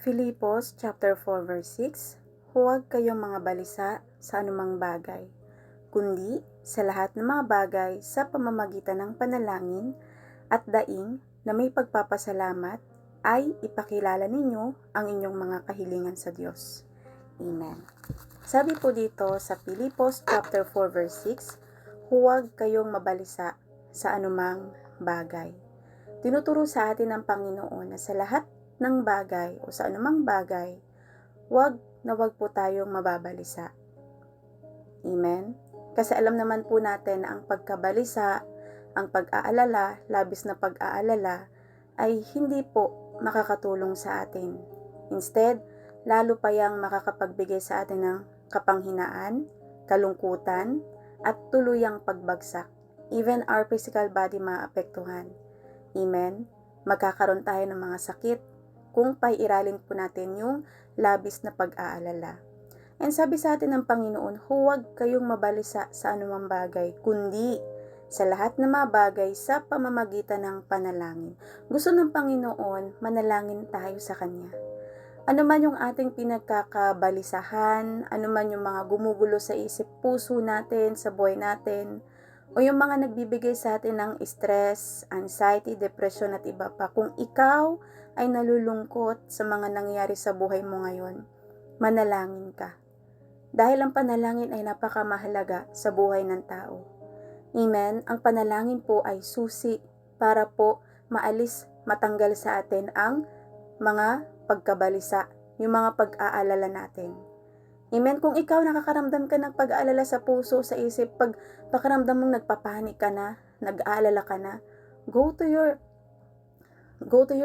Filipos chapter 4 verse 6, Huwag kayong mga balisa sa anumang bagay, kundi sa lahat ng mga bagay sa pamamagitan ng panalangin at daing na may pagpapasalamat ay ipakilala ninyo ang inyong mga kahilingan sa Diyos. Amen. Sabi po dito sa Filipos chapter 4 verse 6, Huwag kayong mabalisa sa anumang bagay. Tinuturo sa atin ng Panginoon na sa lahat ng bagay o sa anumang bagay, wag po tayong mababalisa. Amen? Kasi alam naman po natin na ang pagkabalisa, ang pag-aalala, labis na pag-aalala, ay hindi po makakatulong sa atin. Instead, lalo pa yang makakapagbigay sa atin ng kapanghinaan, kalungkutan, at tuluyang pagbagsak. Even our physical body maapektuhan. Amen? Magkakaroon tayo ng mga sakit, kung paiiralin po natin yung labis na pag-aalala. And sabi sa atin ng Panginoon, huwag kayong mabalisa sa anumang bagay, kundi sa lahat ng mga bagay sa pamamagitan ng panalangin. Gusto ng Panginoon, manalangin tayo sa Kanya. Ano man yung ating pinagkakabalisahan, ano man yung mga gumugulo sa isip puso natin, sa buhay natin, o yung mga nagbibigay sa atin ng stress, anxiety, depression at iba pa. Kung ikaw ay nalulungkot sa mga nangyayari sa buhay mo ngayon, manalangin ka. Dahil ang panalangin ay napakamahalaga sa buhay ng tao. Amen? Ang panalangin po ay susi para po matanggal sa atin ang mga pagkabalisa, yung mga pag-aalala natin. Amen? Kung ikaw nakakaramdam ka ng pag-aalala sa puso, sa isip, pag pakiramdam mong nagpapanik ka na, nag-aalala ka na, go to your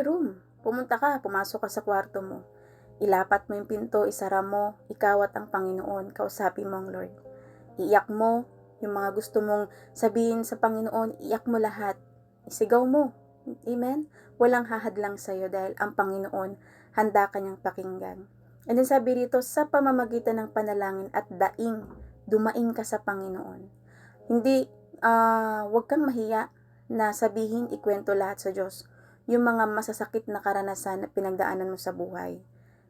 room. Pumasok ka sa kwarto mo. Ilapat mo yung pinto, isara mo, ikaw at ang Panginoon, kausapin mo ang Lord. Iiyak mo, yung mga gusto mong sabihin sa Panginoon, iiyak mo lahat. Isigaw mo. Amen? Walang hahadlang sa'yo dahil ang Panginoon, handa ka niyang pakinggan. And then sabi dito, sa pamamagitan ng panalangin at daing, dumaing ka sa Panginoon. Hindi, wag kang mahiya na sabihin, ikwento lahat sa Diyos. Yung mga masasakit na karanasan na pinagdaanan mo sa buhay.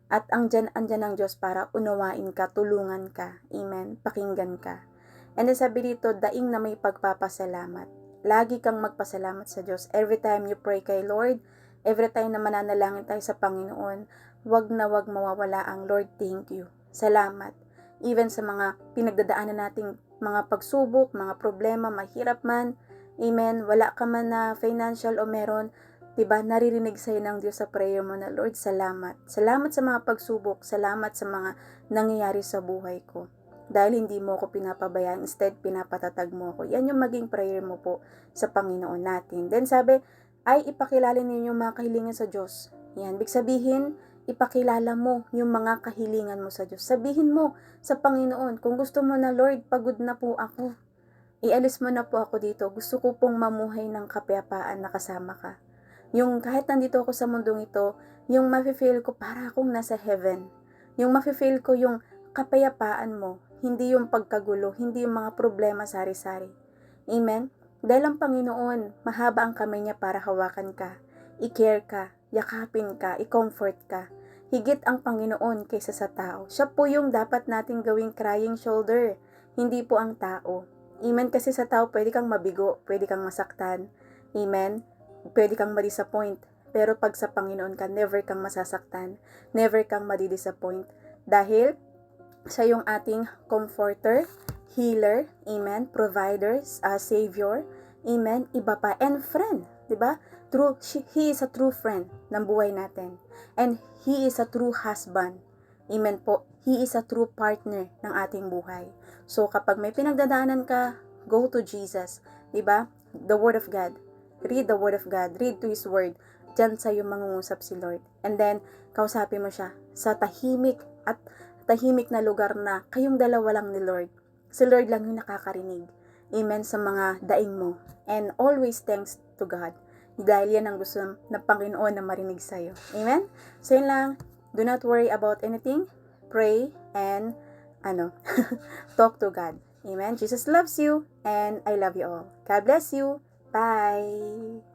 At andyan ang Diyos para unawain ka, tulungan ka. Amen? Pakinggan ka. And then sabi dito, daing na may pagpapasalamat. Lagi kang magpasalamat sa Diyos. Every time you pray kay Lord, every time na mananalangin tayo sa Panginoon, wag mawawala ang Lord, thank you. Salamat. Even sa mga pinagdadaanan nating mga pagsubok, mga problema, mahirap man, amen, wala ka man na financial o meron, diba, naririnig sa'yo ng Diyos sa prayer mo na, Lord, salamat. Salamat sa mga pagsubok, salamat sa mga nangyayari sa buhay ko. Dahil hindi mo ako pinapabayaan, instead pinapatatag mo ako. Yan yung maging prayer mo po sa Panginoon natin. Then sabi, ay ipakilala ninyo mga kahilingan sa Diyos. Yan, big sabihin, ipakilala mo yung mga kahilingan mo sa Diyos. Sabihin mo sa Panginoon, kung gusto mo na, Lord, pagod na po ako. Ialis mo na po ako dito. Gusto ko pong mamuhay ng kapayapaan na kasama ka. Yung kahit nandito ako sa mundong ito, yung mafe-feel ko para akong nasa heaven. Yung mafe-feel ko yung kapayapaan mo, hindi yung pagkagulo, hindi yung mga problema sari-sari. Amen? Dahil ang Panginoon, mahaba ang kamay niya para hawakan ka, i-care ka, yakapin ka, i-comfort ka. Higit ang Panginoon kaysa sa tao. Siya po yung dapat nating gawing crying shoulder, hindi po ang tao. Amen? Kasi sa tao, pwede kang mabigo, pwede kang masaktan. Amen? Pwede kang ma-disappoint. Pero pag sa Panginoon ka, never kang masasaktan, never kang madi-disappoint. Dahil siya yung ating comforter, healer, amen, provider, savior, amen, iba pa, and friend, diba? He is a true friend ng buhay natin. And He is a true husband. Amen po. He is a true partner ng ating buhay. So, kapag may pinagdadaanan ka, go to Jesus. Diba? The Word of God. Read the Word of God. Read to His Word. Diyan sa'yo mangungusap si Lord. And then, kausapin mo siya sa tahimik na lugar na kayong dalawa lang ni Lord. Si Lord lang yung nakakarinig. Amen sa mga daing mo. And always thanks to God. Dahil yan ang gusto ng Panginoon na marinig sa'yo. Amen? So yun lang. Do not worry about anything. Pray and talk to God. Amen? Jesus loves you and I love you all. God bless you. Bye!